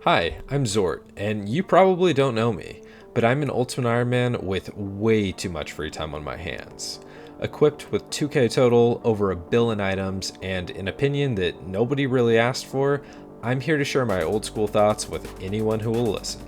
Hi, I'm Zort, and you probably don't know me, but I'm an Ultimate Iron Man with way too much free time on my hands. Equipped with 2k total, over a billion items, and an opinion that nobody really asked for, I'm here to share my old school thoughts with anyone who will listen.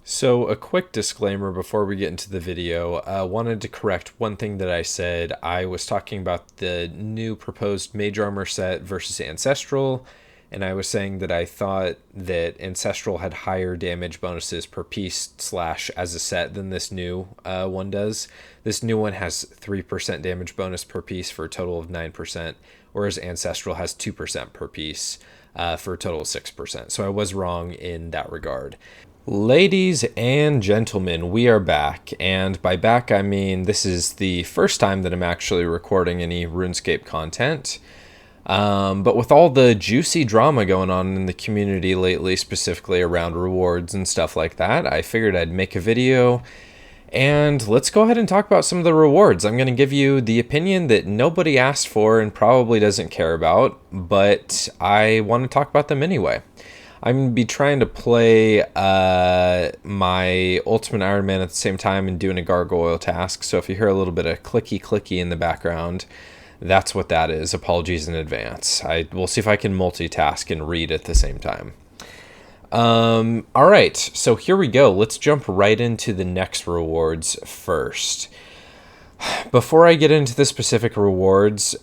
So a quick disclaimer before we get into the video. I wanted to correct one thing that I said. I was talking about the new proposed Mage Armor set versus Ancestral, and I was saying that I thought that Ancestral had higher damage bonuses per piece slash as a set than this new one does. This new one has 3% damage bonus per piece for a total of 9%, whereas Ancestral has 2% per piece for a total of 6%. So I was wrong in that regard. Ladies and gentlemen, we are back, and by back I mean this is the first time that I'm actually recording any RuneScape content. But with all the juicy drama going on in the community lately, specifically around rewards and stuff like that, I figured I'd make a video, and let's go ahead and talk about some of the rewards. I'm going to give you the opinion that nobody asked for and probably doesn't care about, but I want to talk about them anyway. I'm going to be trying to play my Ultimate Iron Man at the same time and doing a gargoyle task. So if you hear a little bit of clicky in the background, that's what that is. Apologies in advance. We'll see if I can multitask and read at the same time. All right, so here we go. Let's jump right into the next rewards first. Before I get into the specific rewards,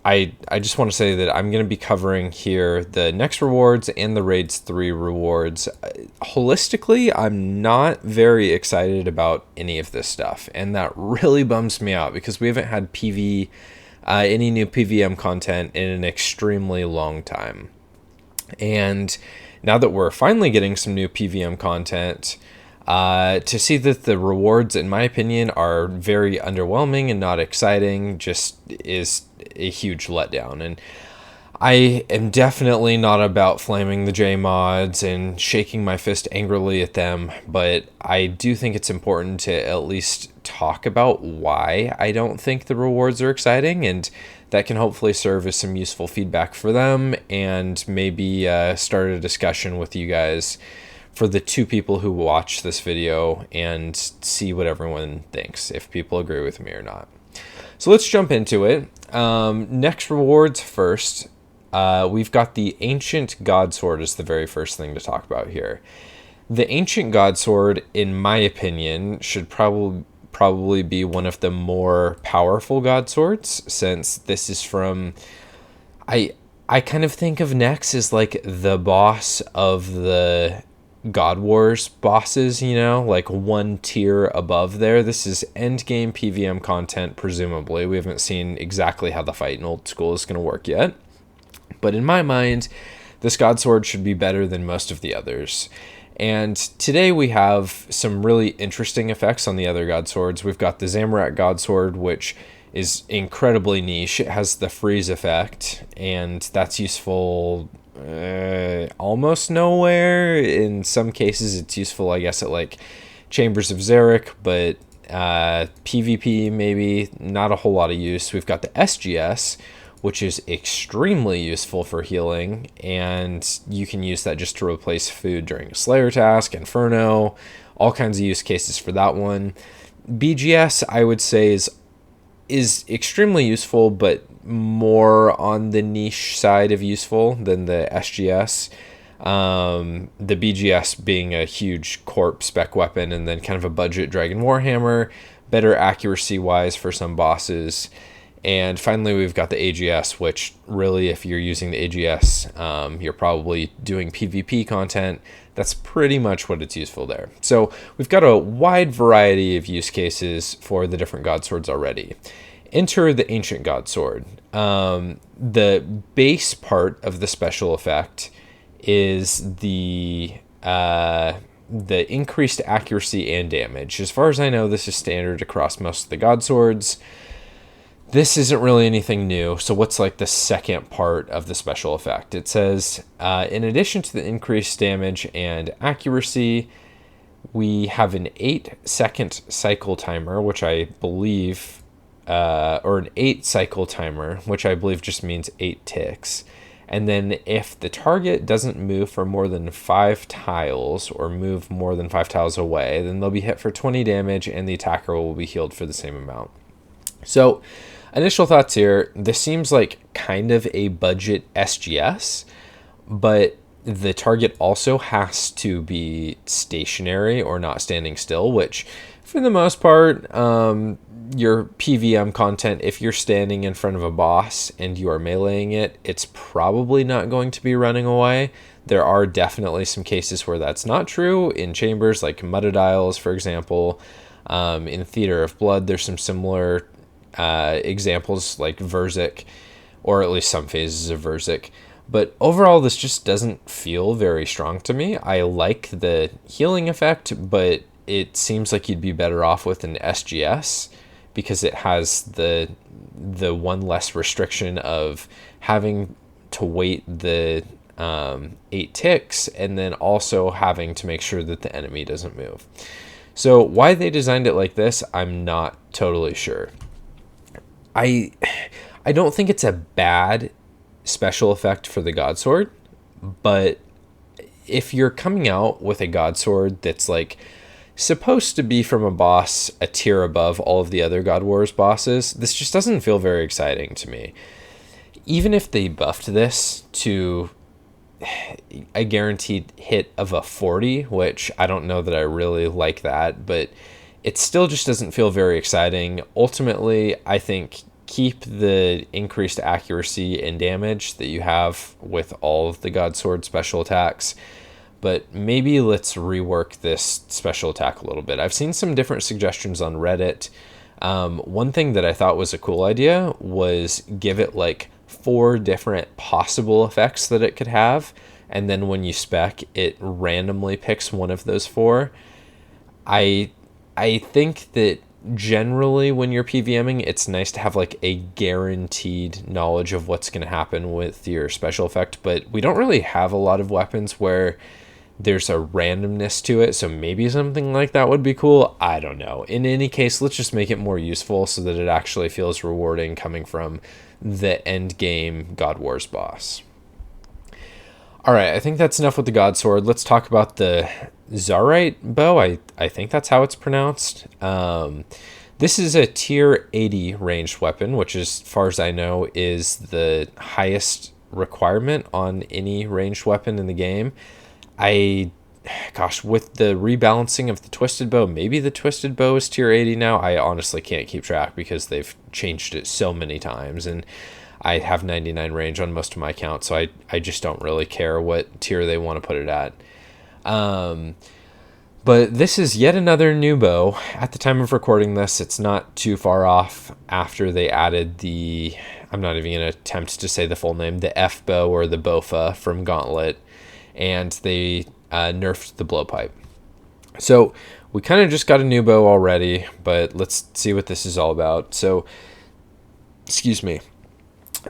I just want to say that I'm going to be covering here the next rewards and the Raids 3 rewards. Holistically, I'm not very excited about any of this stuff, and that really bums me out because we haven't had any new PVM content in an extremely long time. And now that we're finally getting some new PVM content, to see that the rewards, in my opinion, are very underwhelming and not exciting just is a huge letdown. And I am definitely not about flaming the J mods and shaking my fist angrily at them, but I do think it's important to at least talk about why I don't think the rewards are exciting, and that can hopefully serve as some useful feedback for them and maybe start a discussion with you guys for the 2 people who watch this video and see what everyone thinks, if people agree with me or not. So let's jump into it. Next rewards first. We've got the Ancient God Sword as the very first thing to talk about here. The Ancient God Sword, in my opinion, should probably be one of the more powerful God Swords, since this is from... I kind of think of Nex as like the boss of the God Wars bosses, you know, like one tier above there. This is endgame PVM content, presumably. We haven't seen exactly how the fight in Old School is going to work yet. But in my mind, this God Sword should be better than most of the others. And today we have some really interesting effects on the other God Swords. We've got the Zamorak God Sword, which is incredibly niche. It has the freeze effect, and that's useful almost nowhere. In some cases it's useful, I guess, at like Chambers of Zarite, but PvP maybe not a whole lot of use. We've got the SGS, which is extremely useful for healing, and you can use that just to replace food during a Slayer task, Inferno, all kinds of use cases for that one. BGS, I would say, is extremely useful, but more on the niche side of useful than the SGS. The BGS being a huge corp spec weapon, and then kind of a budget Dragon Warhammer, better accuracy wise for some bosses. And finally, we've got the AGS, which really, if you're using the AGS, you're probably doing PvP content. That's pretty much what it's useful there. So we've got a wide variety of use cases for the different God Swords already. Enter the Ancient God Sword. The base part of the special effect is the increased accuracy and damage. As far as I know, this is standard across most of the God Swords. This isn't really anything new. So what's like the second part of the special effect? It says, in addition to the increased damage and accuracy, we have an 8-second cycle timer, which I believe, or an 8 cycle timer, which I believe just means 8 ticks. And then if the target doesn't move for more than 5 tiles or move more than 5 tiles away, then they'll be hit for 20 damage and the attacker will be healed for the same amount. So initial thoughts here, this seems like kind of a budget SGS, but the target also has to be stationary or not standing still, which for the most part, your PVM content, if you're standing in front of a boss and you are meleeing it, it's probably not going to be running away. There are definitely some cases where that's not true in chambers like Mudadiles, for example. In Theater of Blood, there's some similar examples like Verzik, or at least some phases of Verzik. But overall, this just doesn't feel very strong to me. I like the healing effect, but it seems like you'd be better off with an SGS because it has the one less restriction of having to wait the 8 ticks and then also having to make sure that the enemy doesn't move. So why they designed it like this, I'm not totally sure. I don't think it's a bad special effect for the God Sword, but if you're coming out with a God Sword that's like supposed to be from a boss a tier above all of the other God Wars bosses, this just doesn't feel very exciting to me. Even if they buffed this to a guaranteed hit of a 40, which I don't know that I really like that, but it still just doesn't feel very exciting. Ultimately, I think keep the increased accuracy and damage that you have with all of the God Sword special attacks, but maybe let's rework this special attack a little bit. I've seen some different suggestions on Reddit. One thing that I thought was a cool idea was give it like 4 different possible effects that it could have, and then when you spec, it randomly picks one of those 4. I think that generally when you're PVMing, it's nice to have like a guaranteed knowledge of what's going to happen with your special effect, but we don't really have a lot of weapons where there's a randomness to it, so maybe something like that would be cool. I don't know. In any case, let's just make it more useful so that it actually feels rewarding coming from the end game God Wars boss. All right, I think that's enough with the God Sword. Let's talk about the Zarite Bow. I think that's how it's pronounced. This is a tier 80 ranged weapon, which as far as I know is the highest requirement on any ranged weapon in the game. With the rebalancing of the Twisted Bow, maybe the Twisted Bow is tier 80 now. I honestly can't keep track because they've changed it so many times, and I have 99 range on most of my accounts, so I just don't really care what tier they want to put it at. But this is yet another new bow. At the time of recording this, it's not too far off after they added the, I'm not even going to attempt to say the full name, the F bow or the Bofa from Gauntlet, and they nerfed the blowpipe. So we kind of just got a new bow already, but let's see what this is all about. So, excuse me.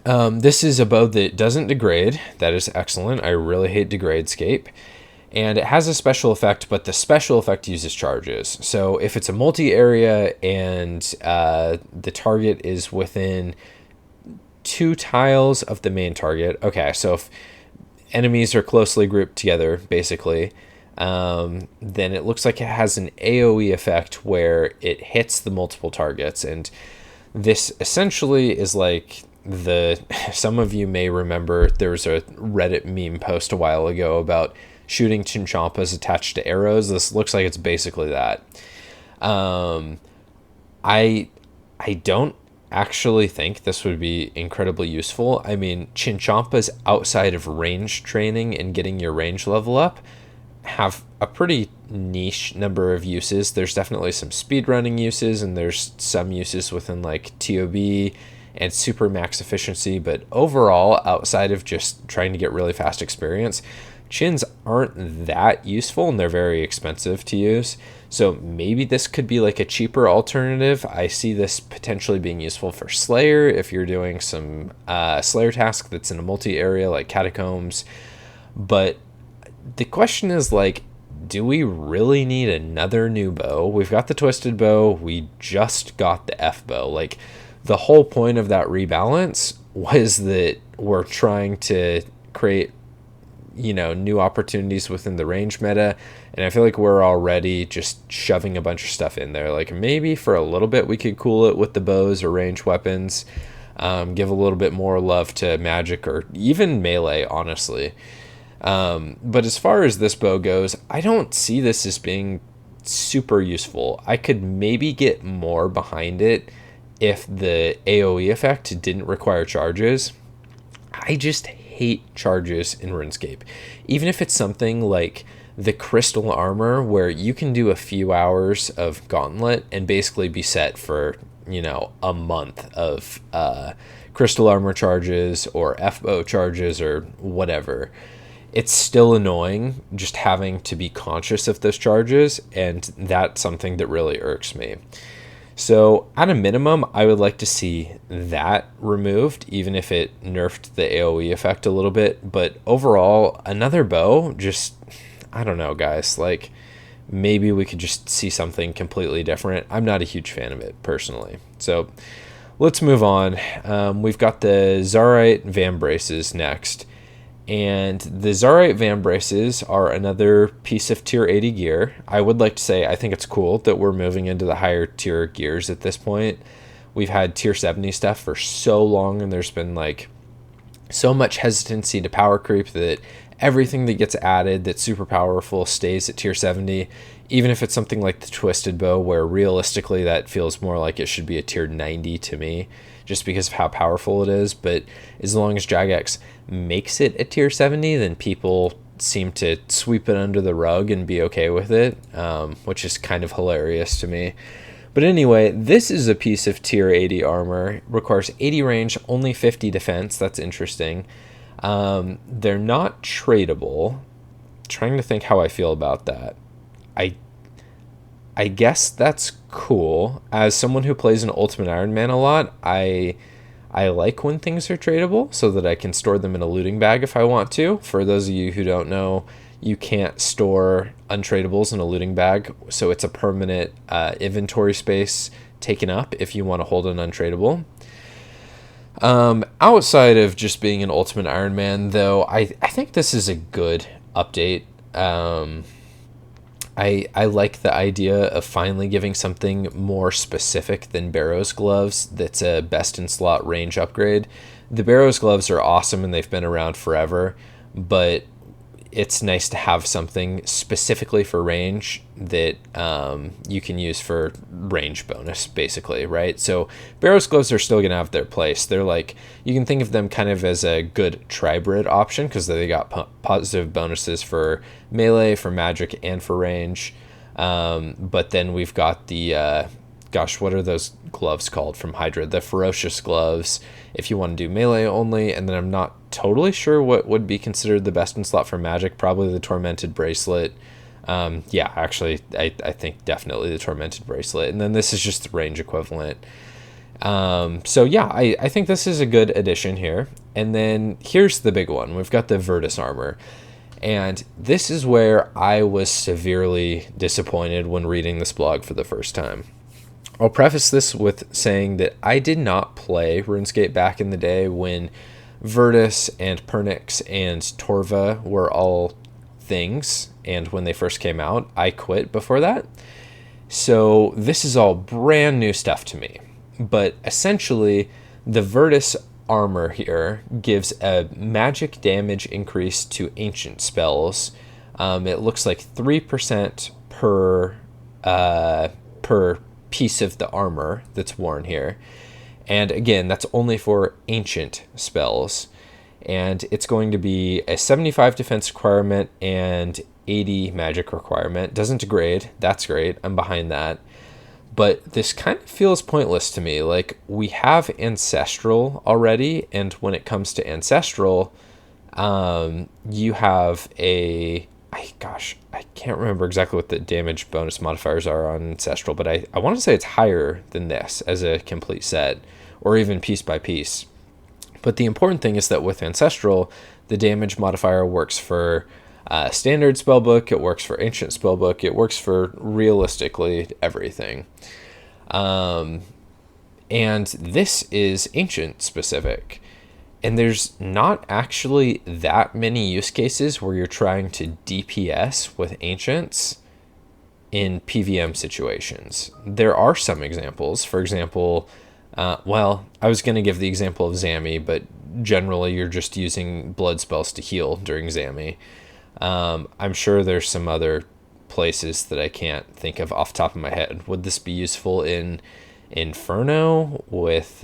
This is a bow that doesn't degrade. That is excellent. I really hate degradescape. And it has a special effect, but the special effect uses charges. So if it's a multi-area and the target is within 2 tiles of the main target. Okay, so if enemies are closely grouped together, basically, then it looks like it has an AoE effect where it hits the multiple targets. And this essentially is like some of you may remember there was a Reddit meme post a while ago about shooting Chinchampas attached to arrows. This looks like it's basically that. I don't actually think this would be incredibly useful. I mean, Chinchampas outside of range training and getting your range level up have a pretty niche number of uses. There's definitely some speedrunning uses, and there's some uses within like TOB and super max efficiency, but overall, outside of just trying to get really fast experience, chins aren't that useful, and they're very expensive to use. So maybe this could be like a cheaper alternative. I see this potentially being useful for Slayer if you're doing some Slayer task that's in a multi-area like Catacombs. But the question is, like, do we really need another new bow? We've got the Twisted Bow. We just got the F bow. Like, the whole point of that rebalance was that we're trying to create, you know, new opportunities within the range meta, and I feel like we're already just shoving a bunch of stuff in there. Like maybe for a little bit we could cool it with the bows or range weapons, give a little bit more love to magic or even melee, honestly. But as far as this bow goes, I don't see this as being super useful. I could maybe get more behind it if the AoE effect didn't require charges. I just hate charges in RuneScape. Even if it's something like the crystal armor, where you can do a few hours of gauntlet and basically be set for, you know, a month of crystal armor charges or F-bow charges or whatever. It's still annoying just having to be conscious of those charges, and that's something that really irks me. So at a minimum, I would like to see that removed, even if it nerfed the AoE effect a little bit. But overall, another bow, just, I don't know, guys. Like, maybe we could just see something completely different. I'm not a huge fan of it, personally. So let's move on. We've got the Zarite Vam Braces next. And the Zarite Vam Braces are another piece of tier 80 gear. I would like to say I think it's cool that we're moving into the higher tier gears at this point. We've had tier 70 stuff for so long, and there's been like so much hesitancy to power creep that everything that gets added that's super powerful stays at tier 70, even if it's something like the Twisted Bow, where realistically that feels more like it should be a tier 90 to me, just because of how powerful it is. But as long as Jagex makes it a tier 70, then people seem to sweep it under the rug and be okay with it, which is kind of hilarious to me. But anyway, this is a piece of tier 80 armor. Requires 80 range, only 50 defense. That's interesting. They're not tradable. Trying to think how I feel about that. I guess that's cool. As someone who plays an Ultimate Iron Man a lot, I like when things are tradable so that I can store them in a looting bag if I want to. For those of you who don't know, you can't store untradables in a looting bag, so it's a permanent inventory space taken up if you want to hold an untradable. Outside of just being an Ultimate Iron Man, though, I think this is a good update. I like the idea of finally giving something more specific than Barrow's Gloves that's a best-in-slot range upgrade. The Barrow's Gloves are awesome and they've been around forever, but it's nice to have something specifically for range that you can use for range bonus, basically, right? So Barrow's Gloves are still going to have their place. They're like, you can think of them kind of as a good tribrid option because they got positive bonuses for melee, for magic, and for range. But then we've got the, gosh, what are those gloves called from Hydra? The Ferocious Gloves, if you want to do melee only. And then I'm not totally sure what would be considered the best in slot for magic. Probably the Tormented Bracelet. Yeah, actually, I think definitely the Tormented Bracelet. And then this is just the range equivalent. So yeah, I think this is a good addition here. And then here's the big one. We've got the Vertice Armor. And this is where I was severely disappointed when reading this blog for the first time. I'll preface this with saying that I did not play RuneScape back in the day when Vertice and Pernix and Torva were all things, and when they first came out, I quit before that. So this is all brand new stuff to me. But essentially, the Vertice Armor here gives a magic damage increase to ancient spells. It looks like 3% per piece of the armor that's worn here. And again, that's only for ancient spells. And it's going to be a 75 defense requirement and 80 magic requirement. Doesn't degrade. That's great. I'm behind that. But this kind of feels pointless to me. Like, we have Ancestral already, and when it comes to Ancestral, you have a... I can't remember exactly what the damage bonus modifiers are on Ancestral, but I want to say it's higher than this as a complete set, or even piece by piece. But the important thing is that with Ancestral, the damage modifier works for standard spellbook, it works for ancient spellbook, it works for realistically everything. And this is ancient specific. And there's not actually that many use cases where you're trying to DPS with Ancients in PVM situations. There are some examples. For example, well, I was going to give the example of Zami, but generally you're just using blood spells to heal during Zami. I'm sure there's some other places that I can't think of off the top of my head. Would this be useful in Inferno with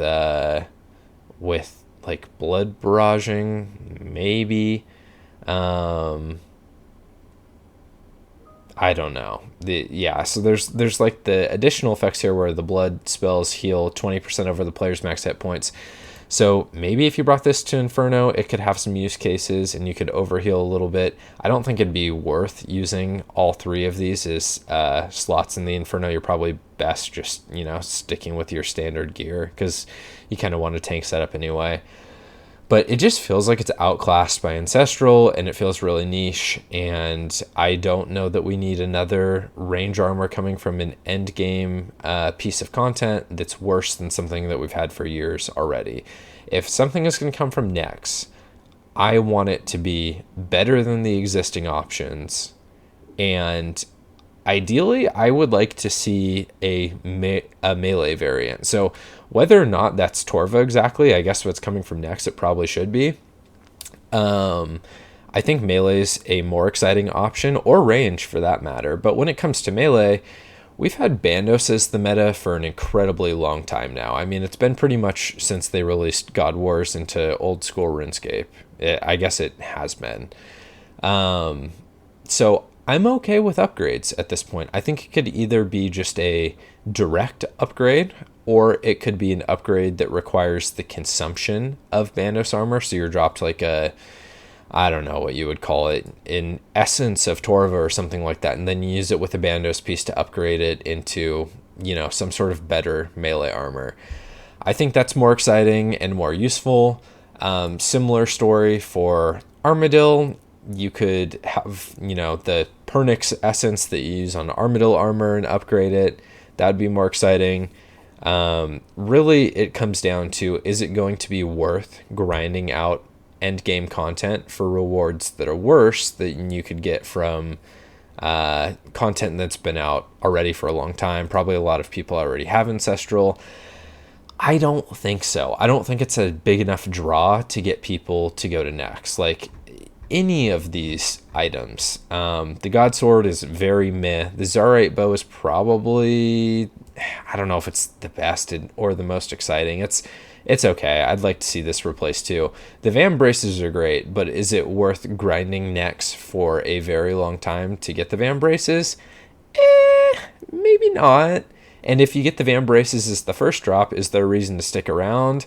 like blood barraging? Maybe. I don't know. So there's like the additional effects here where the blood spells heal 20% over the player's max hit points. So maybe if you brought this to Inferno, it could have some use cases and you could overheal a little bit. I don't think it'd be worth using all three of these as slots in the Inferno. You're probably best just, sticking with your standard gear because you kind of want a tank setup anyway. But it just feels like it's outclassed by Ancestral, and it feels really niche, and I don't know that we need another range armor coming from an endgame piece of content that's worse than something that we've had for years already. If something is going to come from Nex, I want it to be better than the existing options, and ideally, I would like to see a melee variant. So whether or not that's Torva exactly, I guess what's coming from next, it probably should be. I think melee's a more exciting option, or range for that matter. But when it comes to melee, we've had Bandos as the meta for an incredibly long time now. I mean, it's been pretty much since they released God Wars into old school RuneScape. I guess it has been. So I'm okay with upgrades at this point. I think it could either be just a direct upgrade, or it could be an upgrade that requires the consumption of Bandos armor. So you're dropped like I don't know what you would call it, an essence of Torva or something like that. And then you use it with a Bandos piece to upgrade it into, some sort of better melee armor. I think that's more exciting and more useful. Similar story for Armadil. You could have, the Pernix essence that you use on Armadil armor and upgrade it. That would be more exciting. Really, it comes down to, is it going to be worth grinding out end game content for rewards that are worse than you could get from content that's been out already for a long time? Probably a lot of people already have Ancestral. I don't think so. I don't think it's a big enough draw to get people to go to next. Like, any of these items. The God Sword is very meh. The Zarite Bow is probably, I don't know if it's the best or the most exciting. It's okay. I'd like to see this replaced too. The Vam Braces are great, but is it worth grinding Nex for a very long time to get the Vam Braces? Maybe not. And if you get the Vam Braces as the first drop, is there a reason to stick around?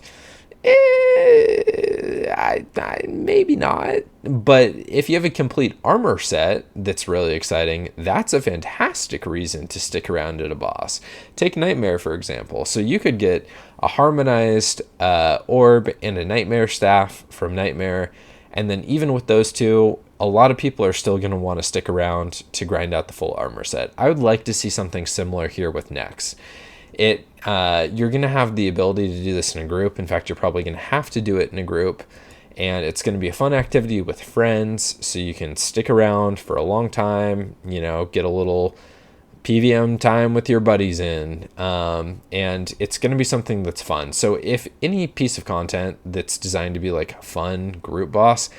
Maybe not. But if you have a complete armor set that's really exciting, that's a fantastic reason to stick around at a boss. Take Nightmare, for example. So you could get a harmonized orb and a Nightmare staff from Nightmare, and then even with those two, a lot of people are still going to want to stick around to grind out the full armor set. I would like to see something similar here with Nex. You're going to have the ability to do this in a group. In fact, you're probably going to have to do it in a group, and it's going to be a fun activity with friends, so you can stick around for a long time, get a little PVM time with your buddies in, and it's going to be something that's fun. So if any piece of content that's designed to be like a fun group boss,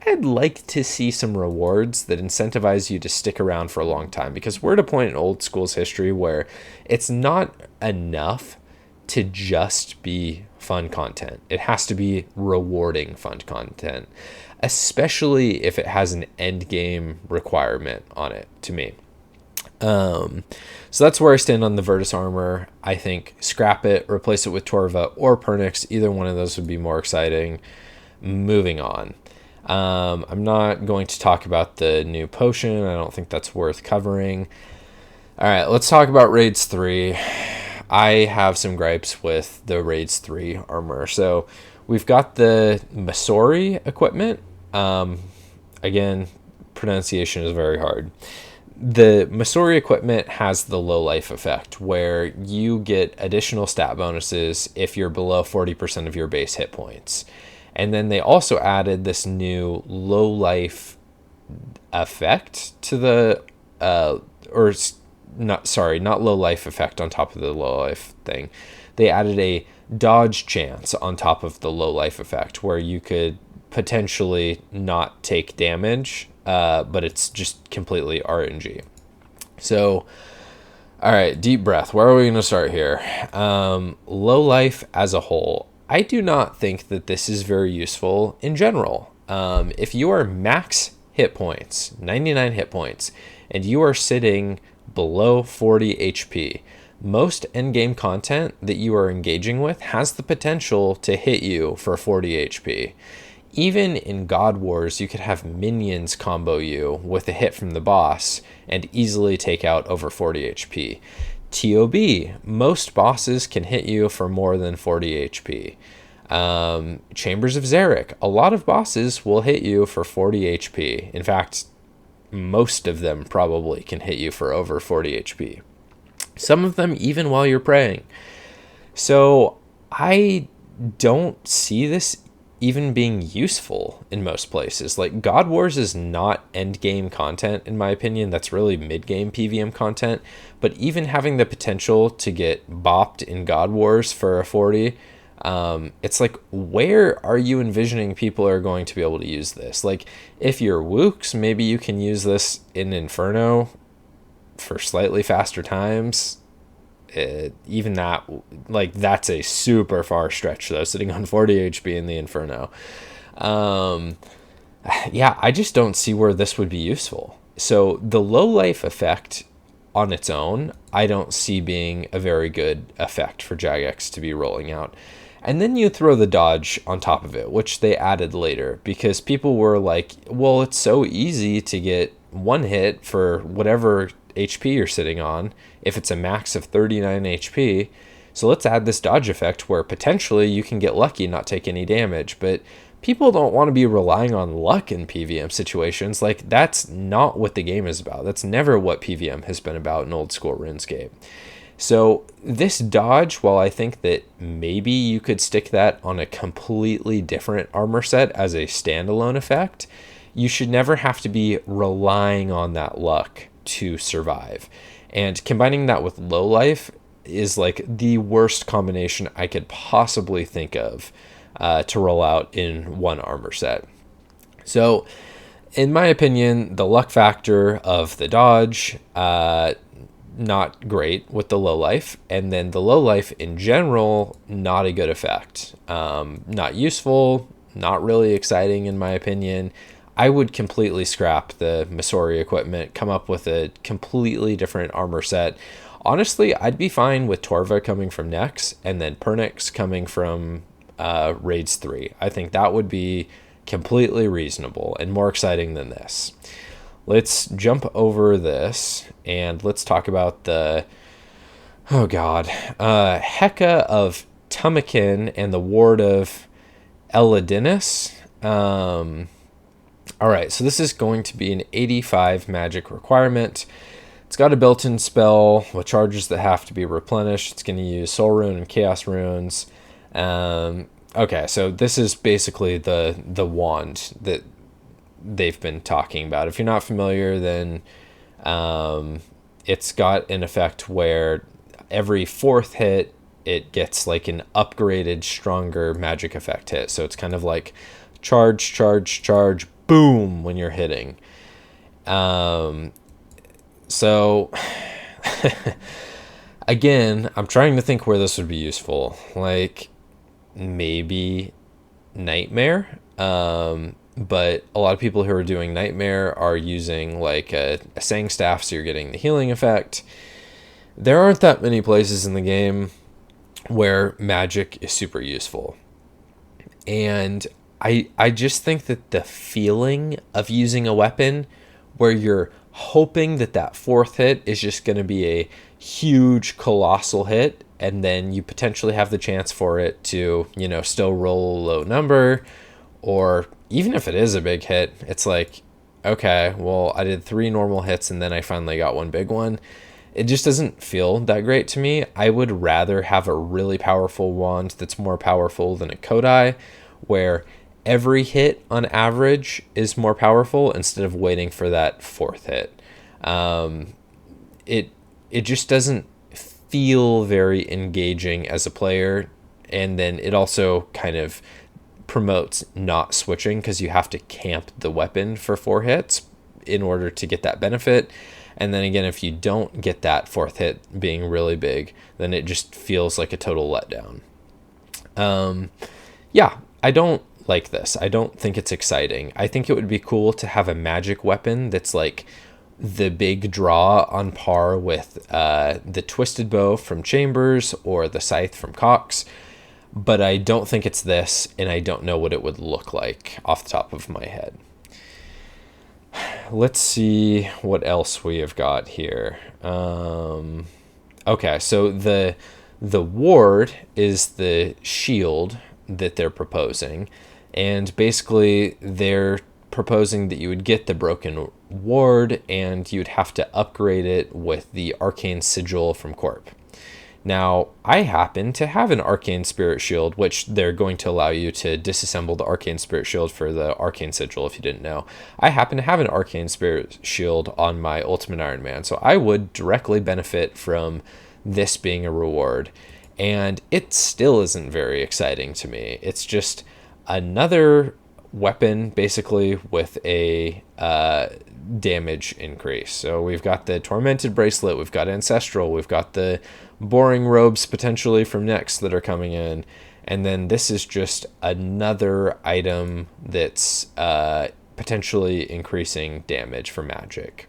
I'd like to see some rewards that incentivize you to stick around for a long time, because we're at a point in old school's history where it's not enough to just be fun content. It has to be rewarding fun content, especially if it has an end game requirement on it, to me. So that's where I stand on the Vertice Armor. I think scrap it, replace it with Torva or Pernix. Either one of those would be more exciting. Moving on. I'm not going to talk about the new potion. I don't think that's worth covering. All right, let's talk about Raids 3. I have some gripes with the Raids 3 armor. So we've got the Masori equipment. Again, pronunciation is very hard. The Masori equipment has the low life effect, where you get additional stat bonuses if you're below 40% of your base hit points. And then they also added this new low life effect to the not low life effect on top of the low life thing. They added a dodge chance on top of the low life effect where you could potentially not take damage, but it's just completely RNG. So, all right, deep breath. Where are we going to start here? Low life as a whole. I do not think that this is very useful in general. If you are max hit points, 99 hit points, and you are sitting below 40 HP, most endgame content that you are engaging with has the potential to hit you for 40 HP. Even in God Wars, you could have minions combo you with a hit from the boss and easily take out over 40 HP. TOB, most bosses can hit you for more than 40 HP. Chambers of Zarite, a lot of bosses will hit you for 40 HP. In fact, most of them probably can hit you for over 40 HP. Some of them even while you're praying. So I don't see this even being useful in most places. Like, God Wars is not end game content, in my opinion. That's really mid game PVM content. But even having the potential to get bopped in God Wars for a 40, it's like, where are you envisioning people are going to be able to use this? Like, if you're Wooks, maybe you can use this in Inferno for slightly faster times. Even that, like, that's a super far stretch though, sitting on 40 HP in the Inferno. Yeah, I just don't see where this would be useful. So the low life effect on its own, I don't see being a very good effect for Jagex to be rolling out. And then you throw the dodge on top of it, which they added later, because people were like, well, it's so easy to get one hit for whatever HP you're sitting on if it's a max of 39 HP. So let's add this dodge effect where potentially you can get lucky and not take any damage. But people don't want to be relying on luck in PVM situations. Like, that's not what the game is about. That's never what PVM has been about in old school RuneScape. So this dodge, while I think that maybe you could stick that on a completely different armor set as a standalone effect, you should never have to be relying on that luck to survive. And combining that with low life is like the worst combination I could possibly think of to roll out in one armor set. So in my opinion, the luck factor of the dodge, not great with the low life, and then the low life in general, not a good effect. Not useful, not really exciting in my opinion. I would completely scrap the Masori equipment, come up with a completely different armor set. Honestly, I'd be fine with Torva coming from Nex and then Pernix coming from Raids 3. I think that would be completely reasonable and more exciting than this. Let's jump over this and let's talk about the, Heka of Tumakin and the Ward of Elidinus. All right, so this is going to be an 85 magic requirement. It's got a built-in spell with charges that have to be replenished. It's going to use Soul Rune and Chaos Runes. Okay, so this is basically the wand that they've been talking about. If you're not familiar, then it's got an effect where every fourth hit, it gets like an upgraded, stronger magic effect hit. So it's kind of like charge, charge, charge, boom when you're hitting. So again, I'm trying to think where this would be useful. Like maybe Nightmare. But a lot of people who are doing Nightmare are using like a Sang Staff, so you're getting the healing effect. There aren't that many places in the game where magic is super useful. And I just think that the feeling of using a weapon where you're hoping that that fourth hit is just going to be a huge colossal hit, and then you potentially have the chance for it to, still roll a low number, or even if it is a big hit, it's like, okay, well, I did 3 normal hits and then I finally got one big one. It just doesn't feel that great to me. I would rather have a really powerful wand that's more powerful than a Kodai, where every hit on average is more powerful instead of waiting for that fourth hit. It just doesn't feel very engaging as a player, and then it also kind of promotes not switching because you have to camp the weapon for 4 hits in order to get that benefit. And then again, if you don't get that fourth hit being really big, then it just feels like a total letdown. Yeah, I don't like this. I don't think it's exciting. I think it would be cool to have a magic weapon that's like the big draw on par with the Twisted Bow from Chambers or the Scythe from Cox, but I don't think it's this, and I don't know what it would look like off the top of my head. Let's see what else we have got here. Okay, so the ward is the shield that they're proposing, and basically they're proposing that you would get the broken ward and you'd have to upgrade it with the arcane sigil from Corp. Now, I happen to have an arcane spirit shield, which they're going to allow you to disassemble the arcane spirit shield for the arcane sigil if you didn't know. I happen to have an arcane spirit shield on my Ultimate Iron Man, so I would directly benefit from this being a reward, and it still isn't very exciting to me. It's just another weapon basically with a damage increase. So we've got the Tormented Bracelet, we've got Ancestral, we've got the Boring Robes potentially from next that are coming in, and then this is just another item that's potentially increasing damage for magic.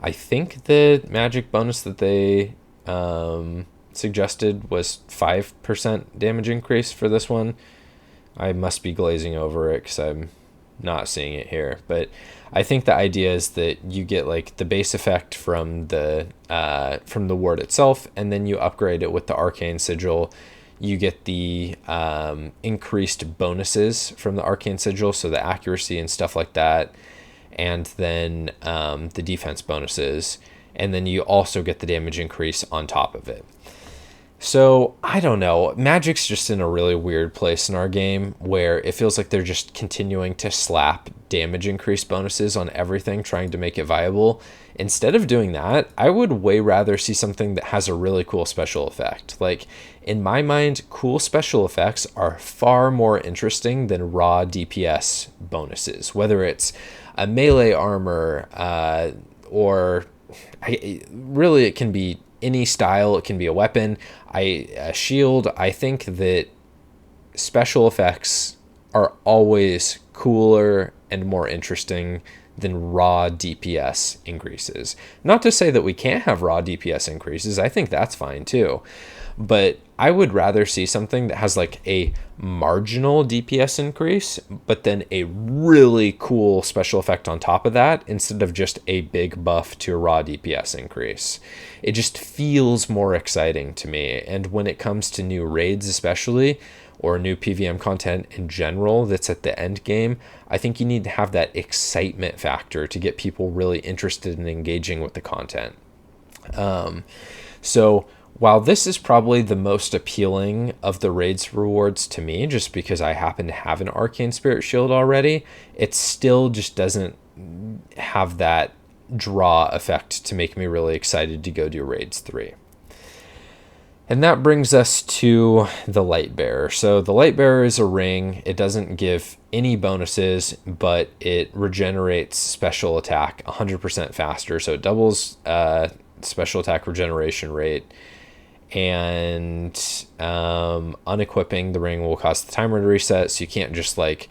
I think the magic bonus that they suggested was 5% damage increase for this one. I must be glazing over it because I'm not seeing it here, but I think the idea is that you get like the base effect from the ward itself, and then you upgrade it with the arcane sigil. You get the increased bonuses from the arcane sigil, so the accuracy and stuff like that, and then the defense bonuses, and then you also get the damage increase on top of it. So, I don't know. Magic's just in a really weird place in our game where it feels like they're just continuing to slap damage increase bonuses on everything, trying to make it viable. Instead of doing that, I would way rather see something that has a really cool special effect. Like, in my mind, cool special effects are far more interesting than raw DPS bonuses, whether it's a melee armor or really it can be any style. It can be a weapon, a shield. I think that special effects are always cooler and more interesting than raw DPS increases. Not to say that we can't have raw DPS increases. I think that's fine too. But I would rather see something that has like a marginal DPS increase, but then a really cool special effect on top of that instead of just a big buff to a raw DPS increase. It just feels more exciting to me. And when it comes to new raids especially, or new PVM content in general that's at the end game, I think you need to have that excitement factor to get people really interested in engaging with the content. So while this is probably the most appealing of the raids rewards to me, just because I happen to have an Arcane Spirit Shield already, it still just doesn't have that draw effect to make me really excited to go do Raids 3. And that brings us to the Light Bearer. So the Light Bearer is a ring. It doesn't give any bonuses, but it regenerates special attack 100% faster. So it doubles special attack regeneration rate. And unequipping the ring will cause the timer to reset, so you can't just like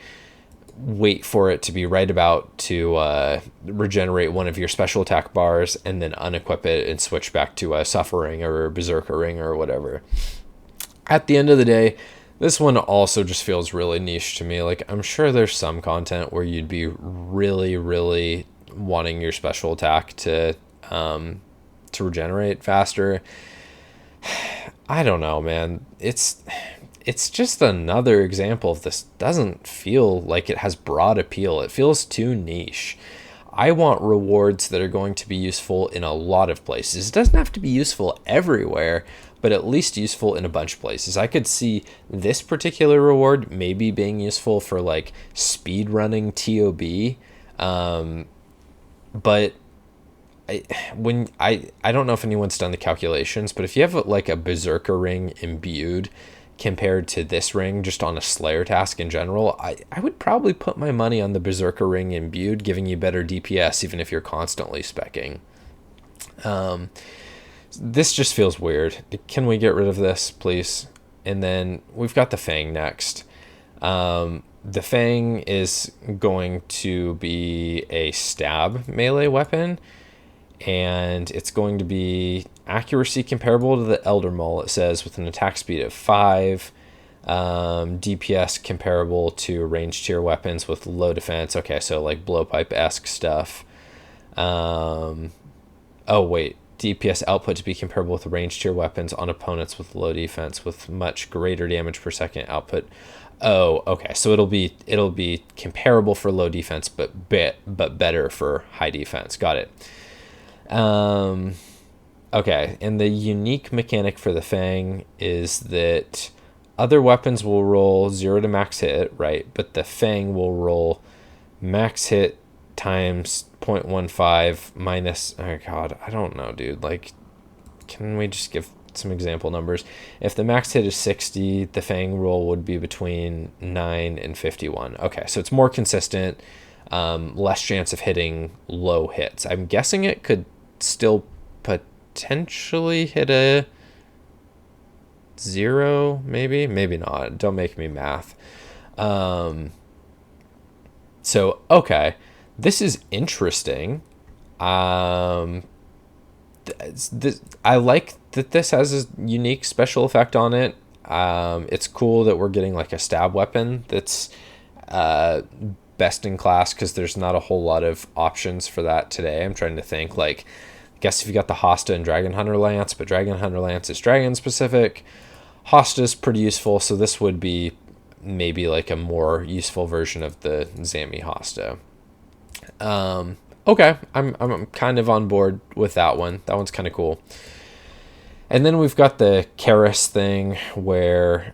wait for it to be right about to regenerate one of your special attack bars and then unequip it and switch back to a Suffering or Berserker ring or whatever. At the end of the day, this one also just feels really niche to me. Like, I'm sure there's some content where you'd be really, really wanting your special attack to regenerate faster. I don't know, man. It's just another example of this doesn't feel like it has broad appeal. It feels too niche. I want rewards that are going to be useful in a lot of places. It doesn't have to be useful everywhere, but at least useful in a bunch of places. I could see this particular reward maybe being useful for like speed running TOB, but I don't know if anyone's done the calculations, but if you have like a Berserker ring imbued compared to this ring just on a Slayer task in general, I would probably put my money on the Berserker ring imbued, giving you better DPS even if you're constantly specking. This just feels weird. Can we get rid of this, please? And then we've got the Fang next. The Fang is going to be a stab melee weapon, and it's going to be accuracy comparable to the Elder Maul, it says, with an attack speed of 5, DPS comparable to range tier weapons with low defense. Okay, so like blowpipe-esque stuff. Oh wait, DPS output to be comparable with range tier weapons on opponents with low defense with much greater damage per second output. Oh, okay, so it'll be comparable for low defense, but better for high defense. Got it. Okay, and the unique mechanic for the Fang is that other weapons will roll 0 to max hit, right? But the Fang will roll max hit times 0.15 minus... Oh, God, I don't know, dude. Like, can we just give some example numbers? If the max hit is 60, the Fang roll would be between 9 and 51. Okay, so it's more consistent, less chance of hitting low hits. I'm guessing it could still potentially hit a 0, maybe not. Don't make me math. So okay, this is interesting. I like that this has a unique special effect on it. It's cool that we're getting like a stab weapon that's best in class, because there's not a whole lot of options for that today. I'm trying to think, like, I guess if you got the Hosta and Dragon Hunter Lance, but Dragon Hunter Lance is dragon specific. Hosta's pretty useful, so this would be maybe like a more useful version of the Zami Hosta. Okay, I'm kind of on board with that one. That one's kind of cool. And then we've got the Karis thing, where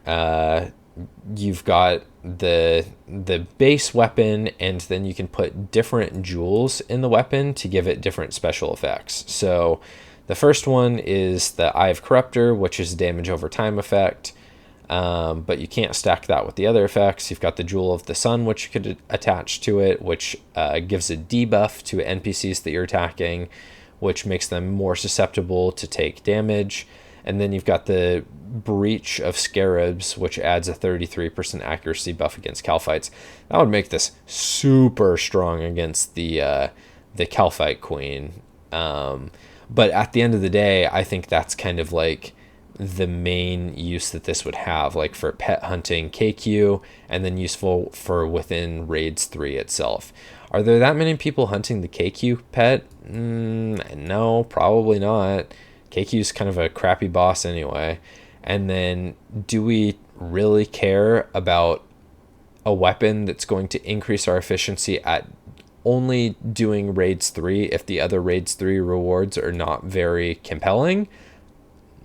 you've got the base weapon, and then you can put different jewels in the weapon to give it different special effects. So the first one is the Eye of Corruptor, which is a damage over time effect, but you can't stack that with the other effects. You've got the Jewel of the Sun, which you could attach to it, which gives a debuff to NPCs that you're attacking, which makes them more susceptible to take damage. And then you've got the Breach of Scarabs, which adds a 33% accuracy buff against Calphites. That would make this super strong against the Calphite Queen. But at the end of the day, I think that's kind of like the main use that this would have, like for pet hunting KQ, and then useful for within Raids 3 itself. Are there that many people hunting the KQ pet? No, probably not. KQ's kind of a crappy boss anyway. And then, do we really care about a weapon that's going to increase our efficiency at only doing Raids 3 if the other Raids 3 rewards are not very compelling?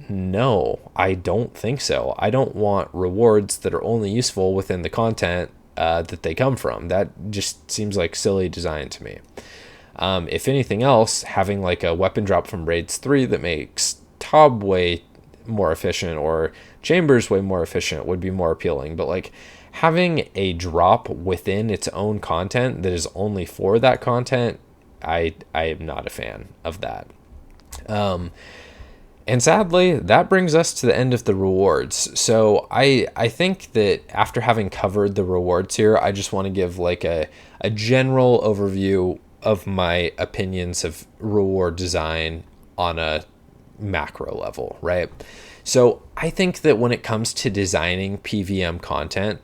No, I don't think so. I don't want rewards that are only useful within the content that they come from. That just seems like silly design to me. If anything else, having like a weapon drop from Raids 3 that makes Tob way more efficient or Chambers way more efficient would be more appealing. But like having a drop within its own content that is only for that content, I am not a fan of that. And sadly, that brings us to the end of the rewards. So I think that after having covered the rewards here, I just want to give like a general overview of my opinions of reward design on a macro level, right? So I think that when it comes to designing PVM content,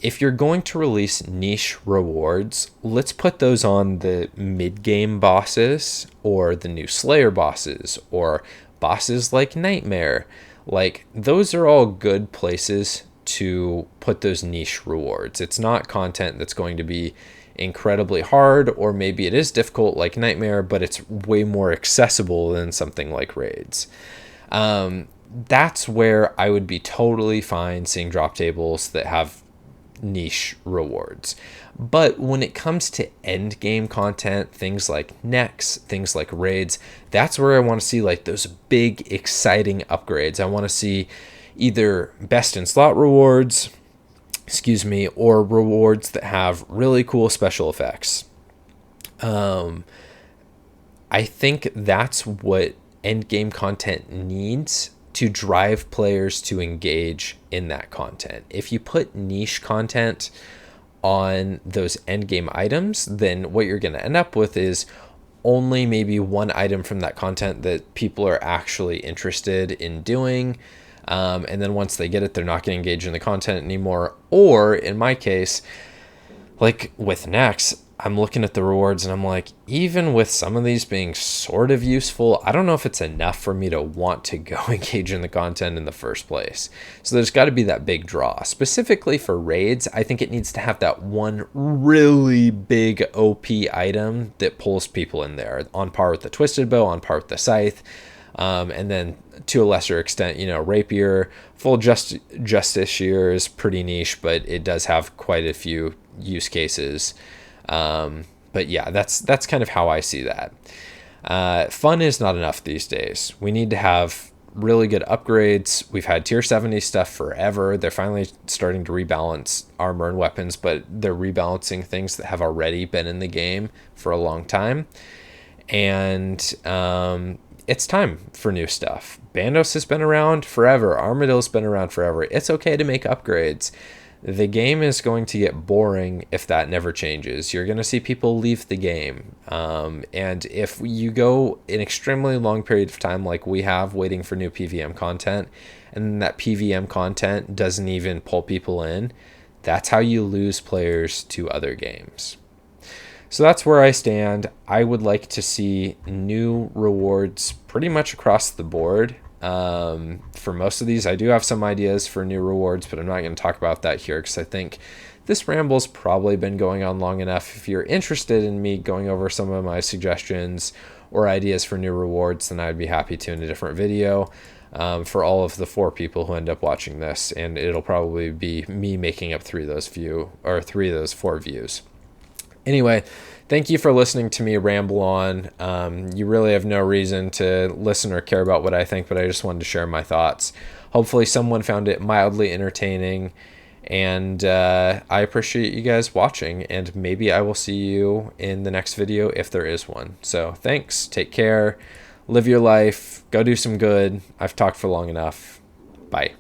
if you're going to release niche rewards, let's put those on the mid-game bosses or the new Slayer bosses or bosses like Nightmare. Like, those are all good places to put those niche rewards. It's not content that's going to be incredibly hard, or maybe it is difficult like Nightmare, but it's way more accessible than something like Raids. That's where I would be totally fine seeing drop tables that have niche rewards. But when it comes to end game content, things like necks, things like raids, that's where I want to see like those big exciting upgrades. I want to see either best in slot rewards, or rewards that have really cool special effects. I think that's what end game content needs to drive players to engage in that content. If you put niche content on those end game items, then what you're going to end up with is only maybe one item from that content that people are actually interested in doing. And then once they get it, they're not going to engage in the content anymore. Or in my case, like with Nex, I'm looking at the rewards and I'm like, even with some of these being sort of useful, I don't know if it's enough for me to want to go engage in the content in the first place. So there's got to be that big draw. Specifically for raids, I think it needs to have that one really big OP item that pulls people in there, on par with the Twisted Bow, on par with the Scythe. And then to a lesser extent, Rapier. Full Justiciar is pretty niche, but it does have quite a few use cases. But yeah, that's kind of how I see that. Fun is not enough these days. We need to have really good upgrades. We've had tier 70 stuff forever. They're finally starting to rebalance armor and weapons, but they're rebalancing things that have already been in the game for a long time. And it's time for new stuff. Bandos has been around forever. Armadill's been around forever. It's okay to make upgrades. The game is going to get boring if that never changes. You're going to see people leave the game. And if you go an extremely long period of time like we have waiting for new PVM content, and that PVM content doesn't even pull people in, that's how you lose players to other games. So that's where I stand. I would like to see new rewards pretty much across the board. For most of these, I do have some ideas for new rewards, but I'm not going to talk about that here because I think this ramble's probably been going on long enough. If you're interested in me going over some of my suggestions or ideas for new rewards, then I'd be happy to in a different video for all of the 4 people who end up watching this, and it'll probably be me making up 3 of those 4 views. Anyway, thank you for listening to me ramble on. You really have no reason to listen or care about what I think, but I just wanted to share my thoughts. Hopefully someone found it mildly entertaining, and I appreciate you guys watching, and maybe I will see you in the next video if there is one. So thanks, take care, live your life, go do some good. I've talked for long enough. Bye.